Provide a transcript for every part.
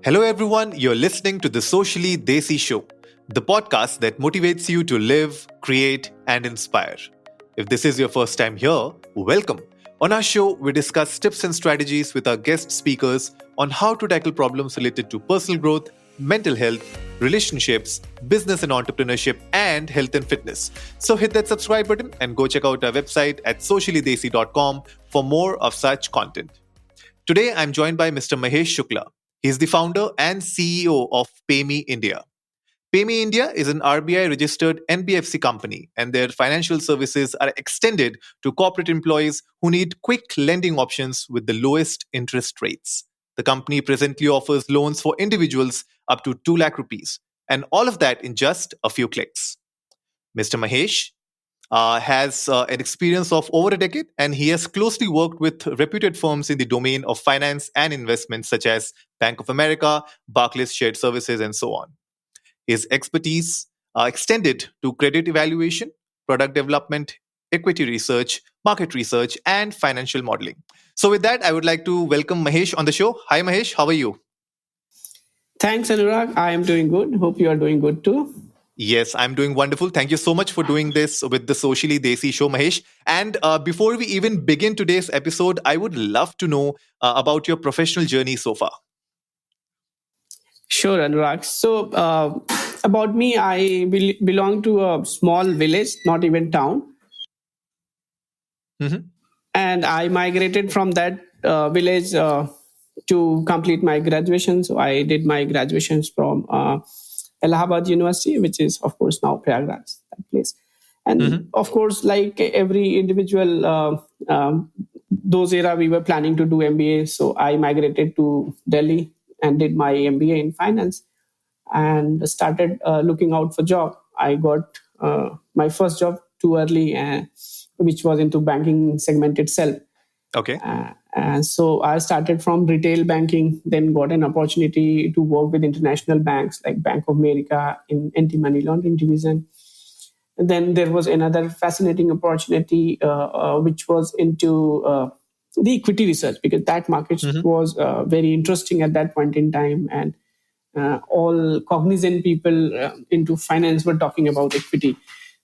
Hello, everyone. You're listening to the Socially Desi Show, the podcast that motivates you to live, create, and inspire. If this is your first time here, welcome. On our show, we discuss tips and strategies with our guest speakers on how to tackle problems related to personal growth, mental health, relationships, business and entrepreneurship, and health and fitness. So hit that subscribe button and go check out our website at sociallydesi.com for more of such content. Today, I'm joined by Mr. Mahesh Shukla. He's the founder and CEO of PayMe India. PayMe India is an RBI registered NBFC company, and their financial services are extended to corporate employees who need quick lending options with the lowest interest rates. The company presently offers loans for individuals up to 2 lakh rupees, and all of that in just a few clicks. Mr. Mahesh has an experience of over a decade, and he has closely worked with reputed firms in the domain of finance and investments such as Bank of America, Barclays Shared Services, and so on. His expertise extended to credit evaluation, product development, equity research, market research, and financial modeling. So, with that, I would like to welcome Mahesh on the show. Hi, Mahesh. How are you? Thanks, Anurag. I am doing good. Hope you are doing good too. Yes, I'm doing wonderful. Thank you so much for doing this with the Socially Desi show, Mahesh. And before we even begin today's episode, I would love to know about your professional journey so far. Sure, Anurag. So, about me, I belong to a small village, not even town. Mhm. And I migrated from that village to complete my graduation. So, I did my graduations from Allahabad University, which is, of course, now Prayagraj, that place. And Mhm. of course, like every individual, those era we were planning to do MBA. So I migrated to Delhi and did my MBA in finance and started looking out for job. I got my first job too early, which was into banking segment itself. Okay. And so I started from retail banking, then got an opportunity to work with international banks like Bank of America in anti-money laundering division. And then there was another fascinating opportunity, which was into the equity research, because that market Mhm. was very interesting at that point in time. And all cognizant people into finance were talking about equity.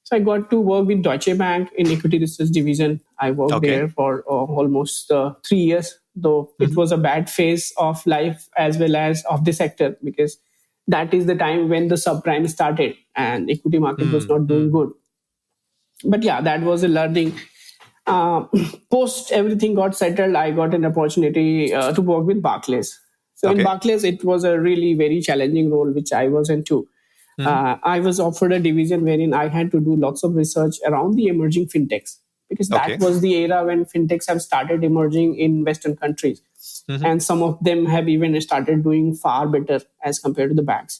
So I got to work with Deutsche Bank in equity research division. I worked Okay. there for almost 3 years, though it Mhm. was a bad phase of life as well as of the sector, because that is the time when the subprime started and equity market was not doing Mm. good. But yeah, that was a learning. Uh, Post everything got settled, I got an opportunity to work with Barclays. So in Okay. Barclays, it was a really very challenging role, which I was into. Mhm. I was offered a division wherein I had to do lots of research around the emerging fintechs, because that Okay. was the era when fintechs have started emerging in Western countries. Mhm. And some of them have even started doing far better as compared to the banks.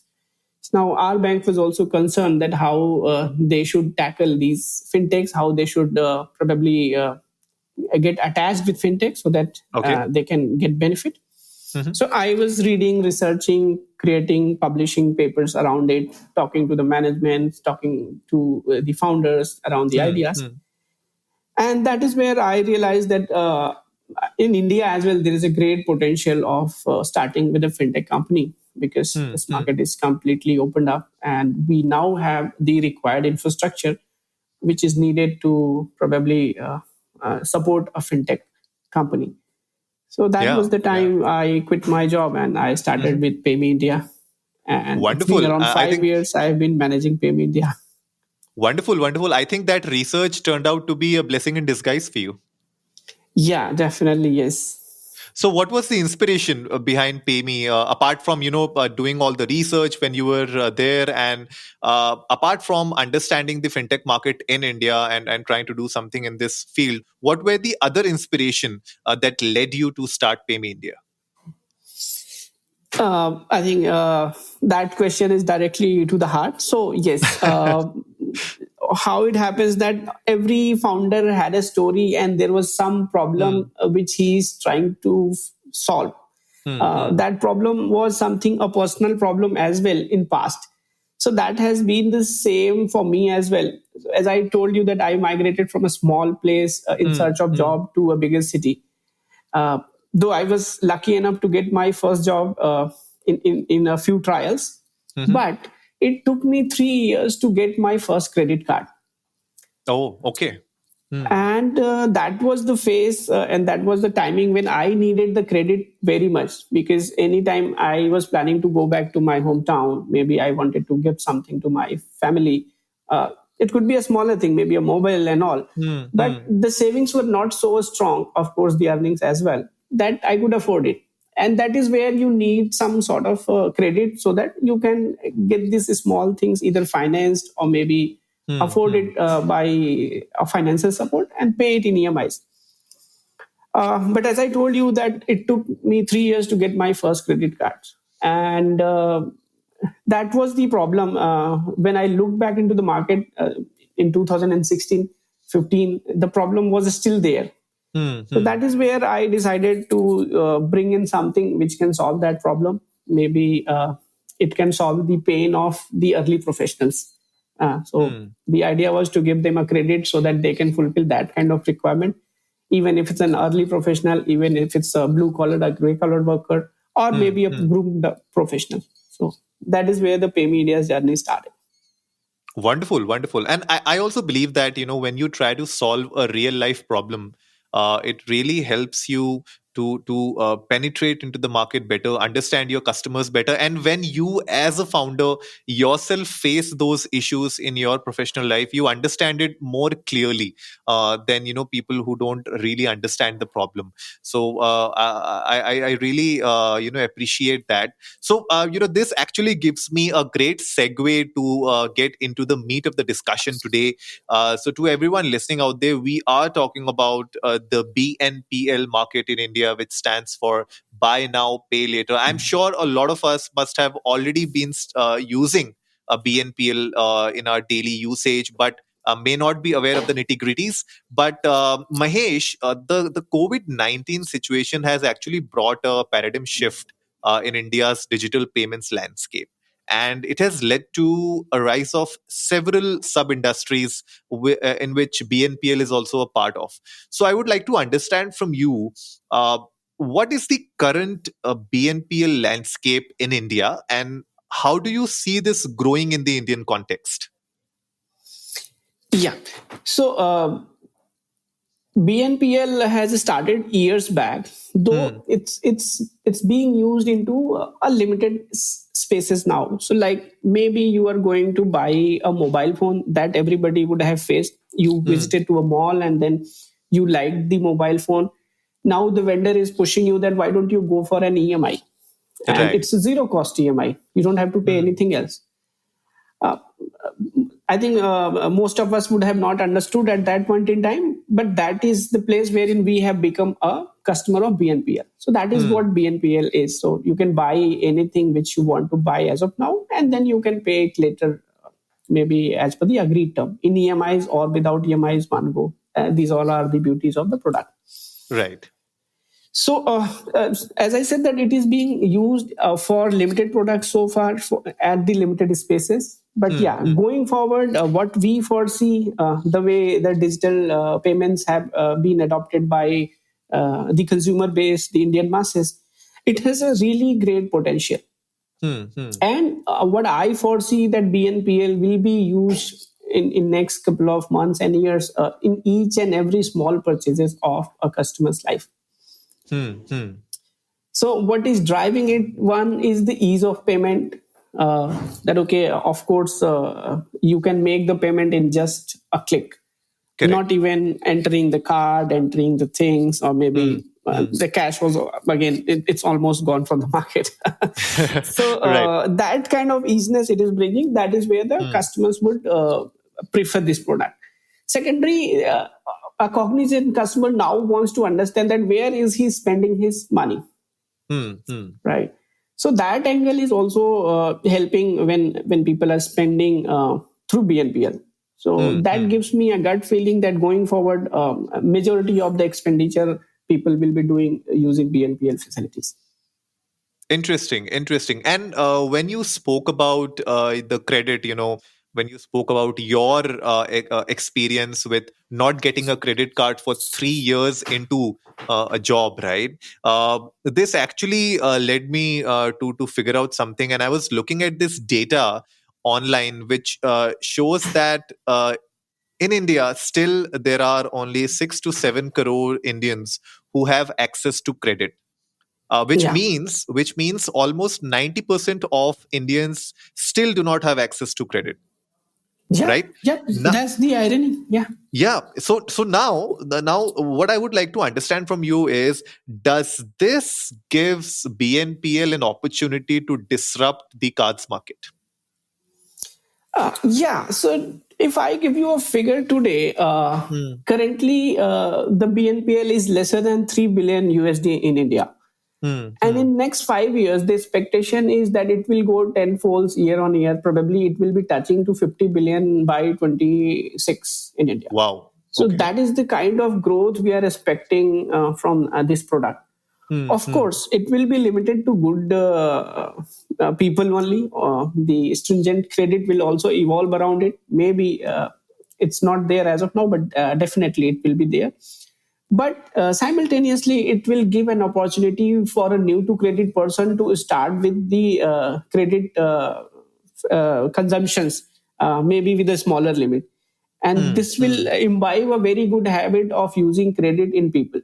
Now, our bank was also concerned that how they should tackle these fintechs, how they should probably get attached with fintech so that Okay. they can get benefit. Mhm. So I was reading, researching, creating, publishing papers around it, talking to the management, talking to the founders around the Mm. ideas. Mm. And that is where I realized that in India as well, there is a great potential of starting with a fintech company, because Mm. this Mm. market is completely opened up and we now have the required infrastructure which is needed to probably support a fintech company. So that Yeah. was the Yeah. time I quit my job and I started Mhm. with PayMe India. And it's been Wonderful. around I five think years I've been managing PayMe India. wonderful, wonderful. I think that research turned out to be a blessing in disguise for you. Yeah, definitely, yes. So, what was the inspiration behind PayMe, apart from doing all the research when you were there, and apart from understanding the fintech market in India and trying to do something in this field? What were the other inspiration that led you to start PayMe India? I think that question is directly to the heart. So, yes, how it happens that every founder had a story and there was some problem Hmm. which he is trying to solve. Hmm. Hmm. That problem was something, a personal problem as well in past. So that has been the same for me as well. As I told you that I migrated from a small place in Hmm. search of Hmm. job to a bigger city. Uh, though I was lucky enough to get my first job in a few trials. Mm-hmm. But it took me 3 years to get my first credit card. Oh, okay. Hmm. And that was the phase, and that was the timing when I needed the credit very much, because anytime I was planning to go back to my hometown, maybe I wanted to give something to my family. It could be a smaller thing, maybe a mobile and all, Hmm. but Hmm. the savings were not so strong, of course the earnings as well, that I could afford it. And that is where you need some sort of credit, so that you can get these small things either financed or maybe Hmm. afford Hmm. it by a financial support and pay it in EMIs. But as I told you, that it took me 3 years to get my first credit card, and that was the problem. When I look back into the market in 2016, 15, the problem was still there. Hmm. So Hmm. that is where I decided to bring in something which can solve that problem. Maybe it can solve the pain of the early professionals. So Hmm. the idea was to give them a credit so that they can fulfill that kind of requirement, even if it's an early professional, even if it's a blue collar or gray collar worker, or Hmm. maybe a Hmm. groomed professional. So that is where the Pay Media's journey started. Wonderful, wonderful. And I also believe that, when you try to solve a real life problem, it really helps you to penetrate into the market better, understand your customers better. And when you, as a founder, yourself face those issues in your professional life, you understand it more clearly than, people who don't really understand the problem. So I really, appreciate that. So, this actually gives me a great segue to get into the meat of the discussion today. So, to everyone listening out there, we are talking about the BNPL market in India, which stands for Buy Now, Pay Later. I'm sure a lot of us must have already been using a BNPL in our daily usage, but may not be aware of the nitty gritties. But Mahesh, the COVID-19 situation has actually brought a paradigm shift in India's digital payments landscape. And it has led to a rise of several sub industries in which BNPL is also a part of. So, I would like to understand from you what is the current BNPL landscape in India, and how do you see this growing in the Indian context? Yeah. So BNPL has started years back, Hmm. though it's being used into a limited spaces now. So like maybe you are going to buy a mobile phone that everybody would have faced. You Hmm. visited to a mall and then you liked the mobile phone. Now the vendor is pushing you that why don't you go for an EMI, and Right. it's a zero cost EMI. You don't have to pay Hmm. anything else. Uh, I think most of us would have not understood at that point in time, but that is the place wherein we have become a customer of BNPL. So that is Hmm. what BNPL is. So you can buy anything which you want to buy as of now, and then you can pay it later, maybe as per the agreed term, in EMIs or without EMIs, one go. These all are the beauties of the product. Right. So, as I said, that it is being used for limited products so far at the limited spaces. But Hmm. yeah, Hmm. going forward, what we foresee, the way the digital payments have been adopted by the consumer base, the Indian masses, it has a really great potential. Hmm. Hmm. And what I foresee that BNPL will be used in next couple of months and years in each and every small purchases of a customer's life. Hmm. Hmm. So what is driving it? One is the ease of payment. That okay, of course, you can make the payment in just a click, not Correct. even entering the card, entering the things, or Hmm. maybe Hmm. the cash was again it's almost gone from the market. So Right. that kind of easiness it is bringing. That is where the Hmm. customers would prefer this product. Secondary, a cognizant customer now wants to understand that where is he spending his money, Hmm. Hmm. right? So that angle is also helping when people are spending through BNPL. So Hmm. that Hmm. gives me a gut feeling that going forward, a majority of the expenditure people will be doing using BNPL facilities. Interesting, interesting. And when you spoke about the credit, when you spoke about your experience with not getting a credit card for 3 years into a job, right? This actually led me to figure out something, and I was looking at this data online, which shows that in India, still there are only 6 to 7 crore Indians who have access to credit, Yeah, which means almost 90% of Indians still do not have access to credit, yeah, right? yeah. Now, That's the irony. Yeah. yeah. So now, what I would like to understand from you is, does this gives BNPL an opportunity to disrupt the cards market? Yeah. So if I give you a figure today, Hmm. currently the BNPL is lesser than 3 billion USD in India. Hmm. And Hmm. in next 5 years, the expectation is that it will go tenfolds year on year. Probably it will be touching to 50 billion by 26 in India. Wow. So Okay. that is the kind of growth we are expecting from this product. Hmm. Of Hmm. course, it will be limited to good people only. The stringent credit will also evolve around it. Maybe it's not there as of now, but definitely it will be there. But simultaneously, it will give an opportunity for a new to credit person to start with the credit consumptions, maybe with a smaller limit. And Hmm. this will Hmm. imbibe a very good habit of using credit in people.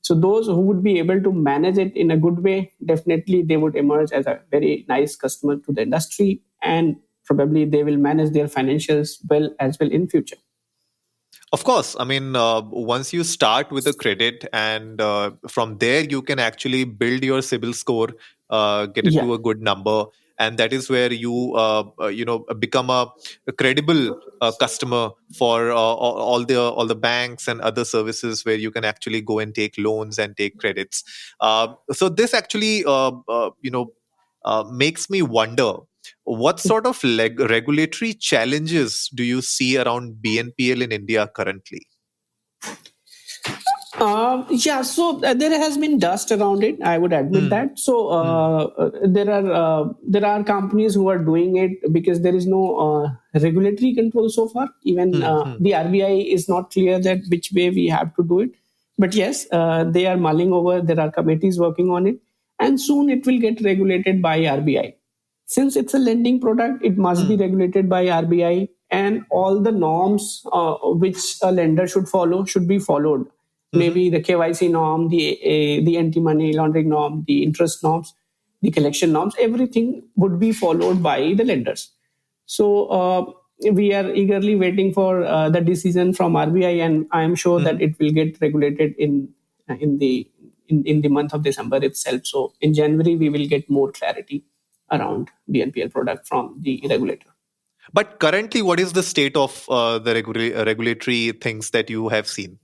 So those who would be able to manage it in a good way, definitely they would emerge as a very nice customer to the industry, and probably they will manage their financials well as well in future. Of course, I mean, once you start with a credit, and from there you can actually build your CIBIL score, get it Yeah. to a good number, and that is where you become a credible customer for all the banks and other services where you can actually go and take loans and take credits. So this actually makes me wonder, what sort of regulatory challenges do you see around BNPL in India currently? Yeah, so there has been dust around it. I would admit Hmm. that. So Hmm. there are companies who are doing it because there is no regulatory control so far. Even Hmm. Hmm. the RBI is not clear that which way we have to do it. But yes, they are mulling over. There are committees working on it, and soon it will get regulated by RBI. Since it's a lending product, it must be Hmm. regulated by RBI, and all the norms which a lender should follow should be followed. Hmm. Maybe the KYC norm, the anti-money laundering norm, the interest norms, the collection norms, everything would be followed by the lenders. So we are eagerly waiting for the decision from RBI, and I am sure that Hmm. it will get regulated in the in the month of December itself. So in January we will get more clarity around BNPL product from the regulator. But currently, what is the state of the regulatory things that you have seen?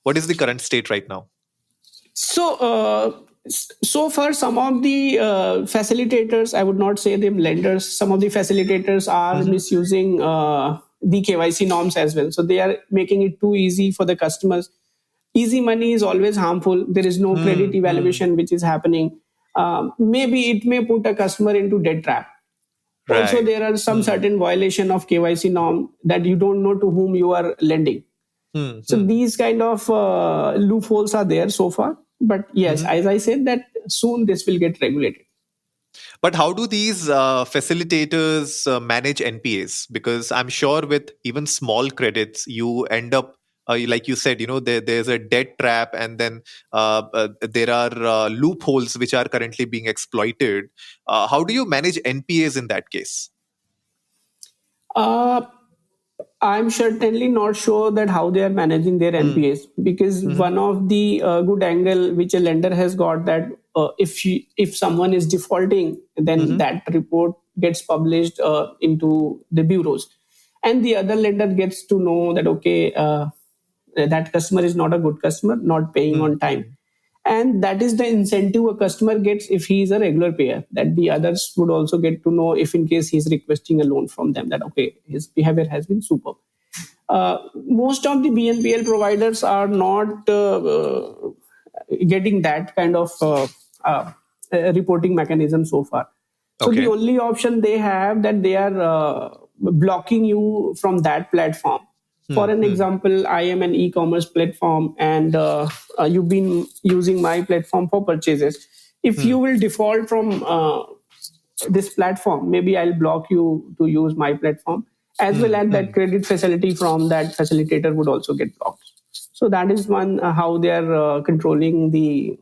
What is the current state right now? So, so far, some of the facilitators, I would not say them lenders, some of the facilitators are Hmm. misusing the KYC norms as well. So, they are making it too easy for the customers. Easy money is always harmful. There is no credit Hmm. Hmm. evaluation which is happening. Maybe it may put a customer into debt trap. Also, Right. there are some Hmm. certain violation of KYC norm that you don't know to whom you are lending. Hmm. So Hmm. these kind of loopholes are there so far. But yes, Hmm. as I said, that soon this will get regulated. But how do these facilitators manage NPAs? Because I'm sure with even small credits, you end up, like you said, there's a debt trap, and then there are loopholes which are currently being exploited. How do you manage NPAs in that case? Uh, I'm certainly not sure that how they are managing their Hmm. NPAs, because Hmm. one of the good angle which a lender has got, that if someone is defaulting, then Hmm. that report gets published into the bureaus, and the other lender gets to know that okay, that customer is not a good customer, not paying Hmm. on time. Hmm. And that is the incentive a customer gets if he is a regular payer, that the others would also get to know if in case he's requesting a loan from them, that okay, his behavior has been superb. Most of the BNPL providers are not getting that kind of reporting mechanism so far. So the Okay. only option they have, that they are blocking you from that platform. For an Hmm. example, I am an e-commerce platform, and you've been using my platform for purchases. If Hmm. you will default from this platform, maybe I'll block you to use my platform, as well Hmm. as that Hmm. credit facility from that facilitator would also get blocked. So that is one how they are controlling the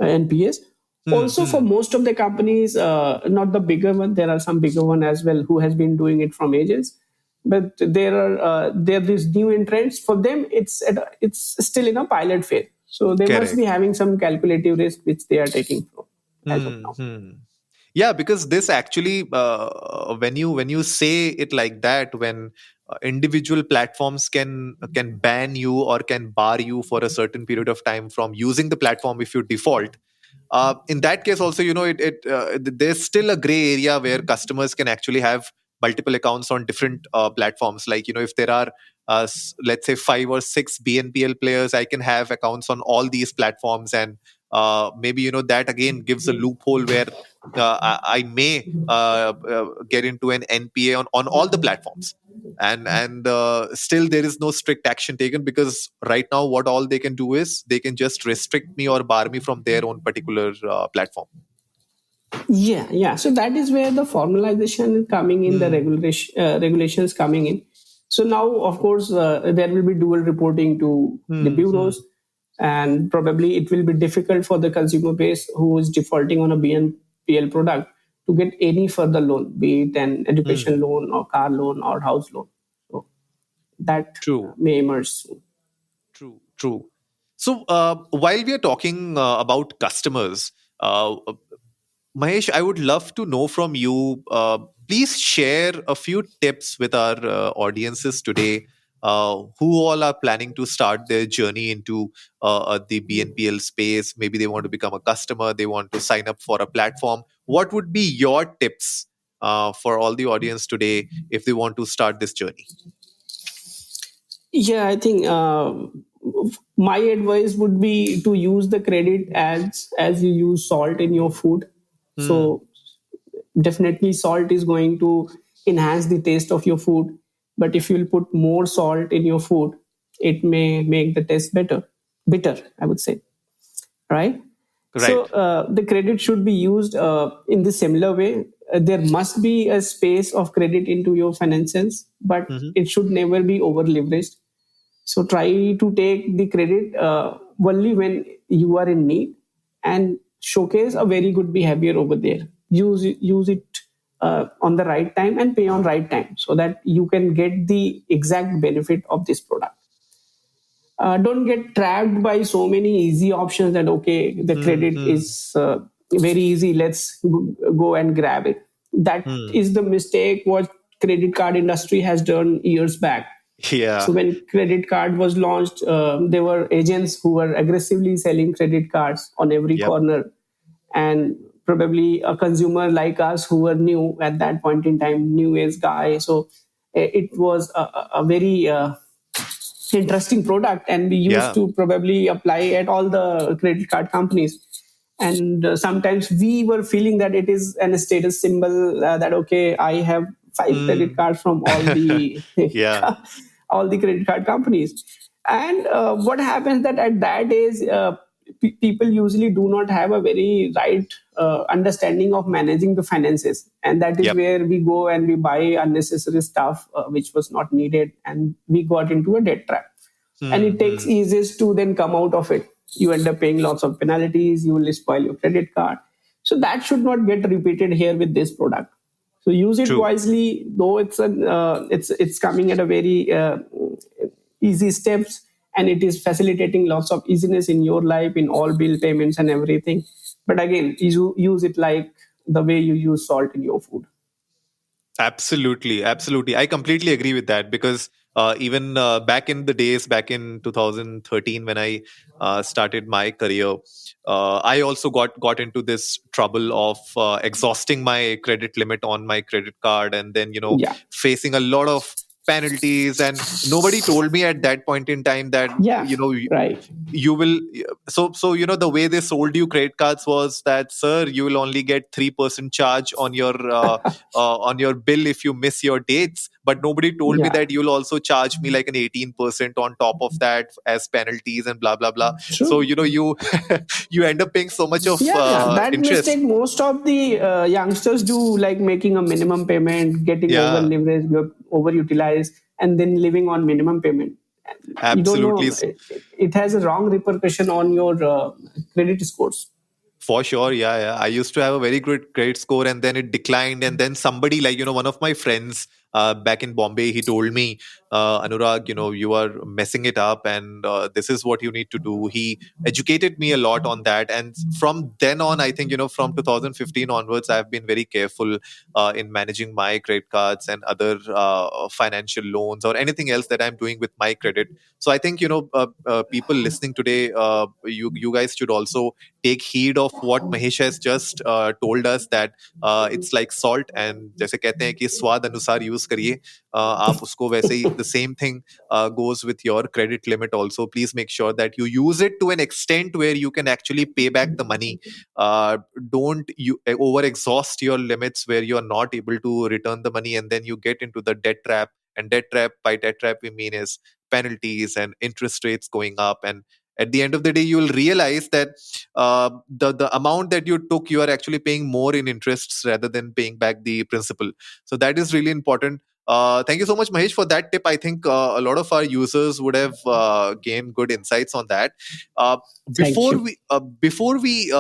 NPS. Hmm. Also, for Hmm. most of the companies, not the bigger one, there are some bigger one as well who has been doing it from ages. But there these new entrants. For them, it's still in a pilot phase. So they must be Correct. having some calculative risk which they are taking from as of Hmm. now. Hmm. Yeah, because this actually, when you say it like that, when individual platforms can ban you or can bar you for a certain period of time from using the platform if you default. In that case, also, there's still a gray area where customers can actually have multiple accounts on different platforms. Like, if there are, let's say, 5 or 6 BNPL players, I can have accounts on all these platforms, and maybe that again gives a loophole where I may get into an NPA on all the platforms. And still there is no strict action taken, because right now what all they can do is they can just restrict me or bar me from their own particular platform. Yeah, yeah. So that is where the formalization is coming in, the Hmm. regulations coming in. So now, of course, there will be dual reporting to the Hmm. Hmm. bureaus, and probably it will be difficult for the consumer base who is defaulting on a BNPL product to get any further loan, be it an Hmm. education loan or car loan or house loan. So that True. may emerge soon. True. True. So while we are talking about customers, Mahesh, I would love to know from you. Please share a few tips with our audiences today, who all are planning to start their journey into the BNPL space. Maybe they want to become a customer, they want to sign up for a platform. What would be your tips for all the audience today if they want to start this journey? Yeah, I think my advice would be to use the credit as you use salt in your food. Hmm. So definitely salt is going to enhance the taste of your food, but if you'll put more salt in your food, it may make the taste bitter, I would say, right? So Right. the credit should be used in the similar way. There must be a space of credit into your finances, but Hmm. it should never be over leveraged. So try to take the credit only when you are in need, and showcase a very good behavior over there. Use it on the right time and pay on right time, so that you can get the exact benefit of this product. Don't get trapped by so many easy options that okay, the credit Hmm. is very easy, let's go and grab it. That Hmm. is the mistake what credit card industry has done years back. So Yeah. when credit card was launched, there were agents who were aggressively selling credit cards on every Yep. corner, and probably a consumer like us who were new at that point in time, new age guy. So it was a very interesting product, and we used Yeah. to probably apply at all the credit card companies. And sometimes we were feeling that it is an status symbol, that okay, I have 5 credit Hmm. cards from all the Yeah. all the credit card companies. And what happens that at that age, people usually do not have a very right understanding of managing the finances, and that is Yep. where we go and we buy unnecessary stuff which was not needed, and we got into a debt trap. And Hmm. it takes Hmm. ages to then come out of it. You end up paying lots of penalties, you will spoil your credit card. So that should not get repeated here with this product. So use it True. wisely, though it's coming at a very easy steps, and it is facilitating lots of easiness in your life, in all bill payments and everything. But again, use it like the way you use salt in your food. Absolutely, absolutely. I completely agree with that, because even back in the days, back in 2013, when I started my career, I also got into this trouble of exhausting my credit limit on my credit card, and then Yeah. facing a lot of penalties, and nobody told me at that point in time that Yeah, right. you will. So the way they sold you credit cards was that, sir, you will only get 3% charge on your bill if you miss your dates, but nobody told me Yeah, that you'll also charge me like an 18% on top of that as penalties and blah blah blah. So true. you you end up paying so much of Yeah, yeah. That interest. mistake most of the youngsters do, like making a minimum payment, getting over Yeah, leveraged, overutilized, and then living on minimum payment. You don't absolutely. know, it has a wrong repercussion on your credit scores. For sure, yeah, yeah. I used to have a very good credit score, and then it declined. And then somebody, like, one of my friends back in Bombay, he told me, Anurag, you are messing it up, and this is what you need to do. He educated me a lot on that. And from then on, I think, from 2015 onwards, I've been very careful in managing my credit cards and other financial loans or anything else that I'm doing with my credit. So I think, people listening today, you guys should also take heed of what Mahesh has just told us, that it's like salt, and जैसे कहते हैं कि स्वाद अनुसार use करिए, आप उसको वैसे ही the same thing goes with your credit limit also. Please make sure that you use it to an extent where you can actually pay back the money. Don't you over exhaust your limits where you are not able to return the money, and then you get into the debt trap. And debt trap, by debt trap we mean is penalties and interest rates going up, and at the end of the day you will realize that the amount that you took, you are actually paying more in interests rather than paying back the principal. So that is really important. Thank you so much, Mahesh, for that tip. I think a lot of our users would have gained good insights on that. uh, Thank before you. we before we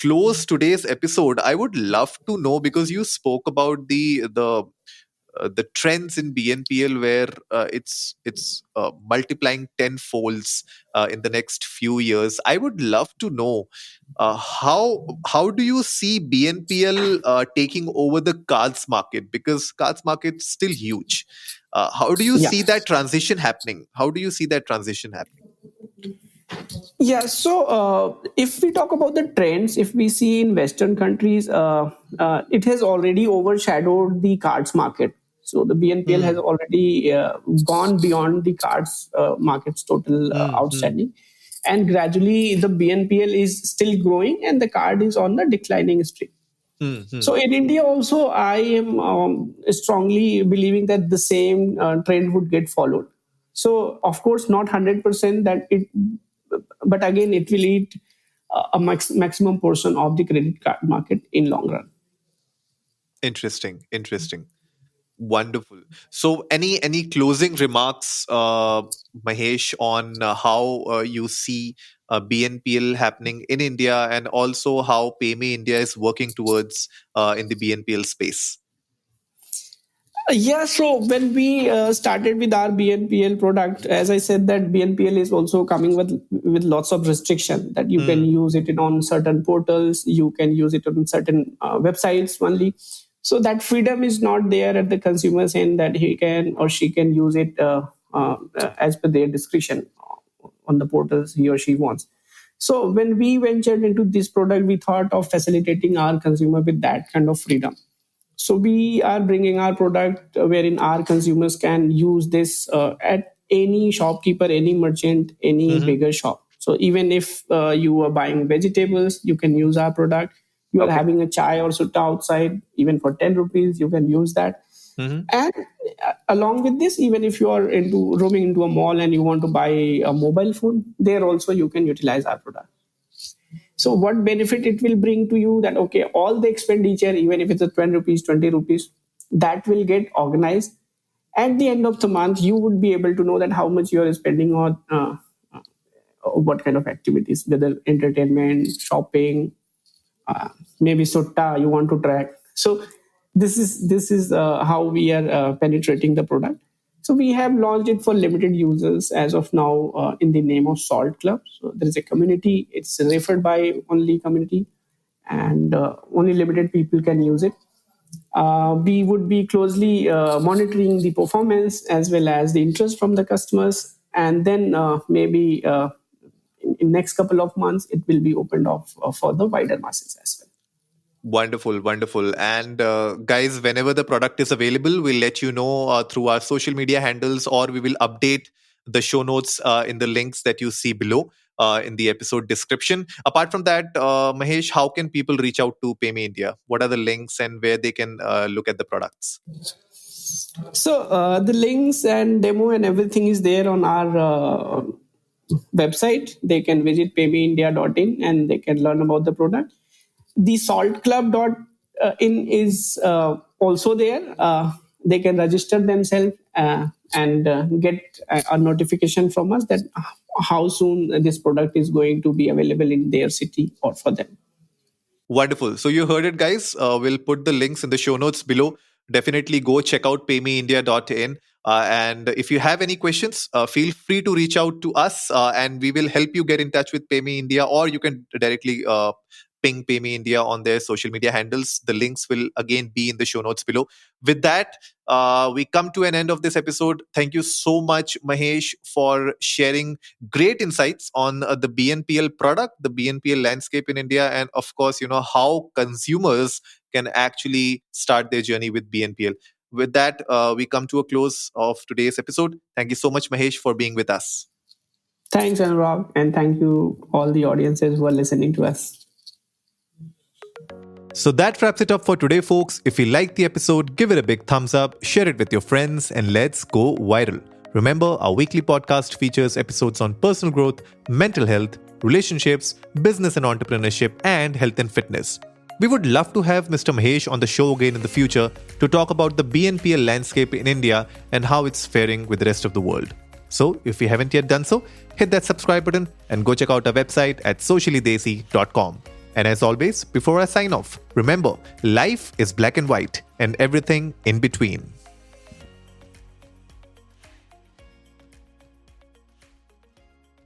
close today's episode, I would love to know, because you spoke about the trends in BNPL, where it's multiplying tenfolds in the next few years. I would love to know how do you see BNPL taking over the cards market, because cards market is still huge. How do you Yeah. see that transition happening? How do you see that transition happening? Yeah, so if we talk about the trends, if we see in Western countries, it has already overshadowed the cards market. So the BNPL has Hmm. already gone beyond the cards market's total Hmm. Hmm. outstanding. And gradually, the BNPL is still growing and the card is on the declining streak. Hmm. Hmm. So in India also, I am strongly believing that the same trend would get followed. So of course, not 100% that it, but again, it will eat a maximum portion of the credit card market in long run. Interesting. Interesting. Wonderful. So, any closing remarks, Mahesh, on how you see BNPL happening in India, and also how PayMe India is working towards in the BNPL space? Yeah, so when we started with our BNPL product, as I said, that BNPL is also coming with lots of restriction that you can Hmm. use it on certain portals, you can use it on certain websites only. So that freedom is not there at the consumer's end, that he can or she can use it as per their discretion on the portals he or she wants. So when we ventured into this product, we thought of facilitating our consumer with that kind of freedom. So we are bringing our product wherein our consumers can use this at any shopkeeper, any merchant, any Hmm. bigger shop. So even if you are buying vegetables, you can use our product. You are Okay. having a chai or sutta outside, even for 10 rupees, you can use that. Hmm. And along with this, even if you are into roaming into a mall and you want to buy a mobile phone, there also you can utilize our product. So what benefit it will bring to you, that okay, all the expenditure, even if it's a 20 rupees, 20 rupees, that will get organized. At the end of the month, you would be able to know that how much you are spending on what kind of activities, whether entertainment, shopping, uh, maybe sutta you want to track. So this is how we are penetrating the product. So we have launched it for limited users as of now in the name of Salt Club. So there is a community, it's referred by only community, and only limited people can use it. We would be closely monitoring the performance as well as the interest from the customers, and then maybe in next couple of months it will be opened off for the wider masses as well. Wonderful, wonderful. And guys, whenever the product is available, we'll let you know through our social media handles, or we will update the show notes in the links that you see below in the episode description. Apart from that, Mahesh, how can people reach out to PayMe India? What are the links and where they can look at the products? So the links and demo and everything is there on our website. They can visit paymeindia.in and they can learn about the product. The saltclub.in is also there. They can register themselves and get a notification from us that how soon this product is going to be available in their city or for them. Wonderful. So you heard it, guys. We'll put the links in the show notes below. Definitely go check out paymeindia.in. And if you have any questions, feel free to reach out to us and we will help you get in touch with PayMe India, or you can directly ping PayMe India on their social media handles. The links will again be in the show notes below. With that, we come to an end of this episode. Thank you so much, Mahesh, for sharing great insights on the BNPL product, the BNPL landscape in India, and of course, how consumers can actually start their journey with BNPL. With that, we come to a close of today's episode. Thank you so much, Mahesh, for being with us. Thanks, Anurag, and thank you all the audiences who are listening to us. So that wraps it up for today, folks. If you liked the episode, give it a big thumbs up, share it with your friends, and let's go viral. Remember, our weekly podcast features episodes on personal growth, mental health, relationships, business and entrepreneurship, and health and fitness. We would love to have Mr. Mahesh on the show again in the future to talk about the BNPL landscape in India and how it's faring with the rest of the world. So, if you haven't yet done so, hit that subscribe button and go check out our website at sociallydesi.com. And as always, before I sign off, remember, life is black and white and everything in between.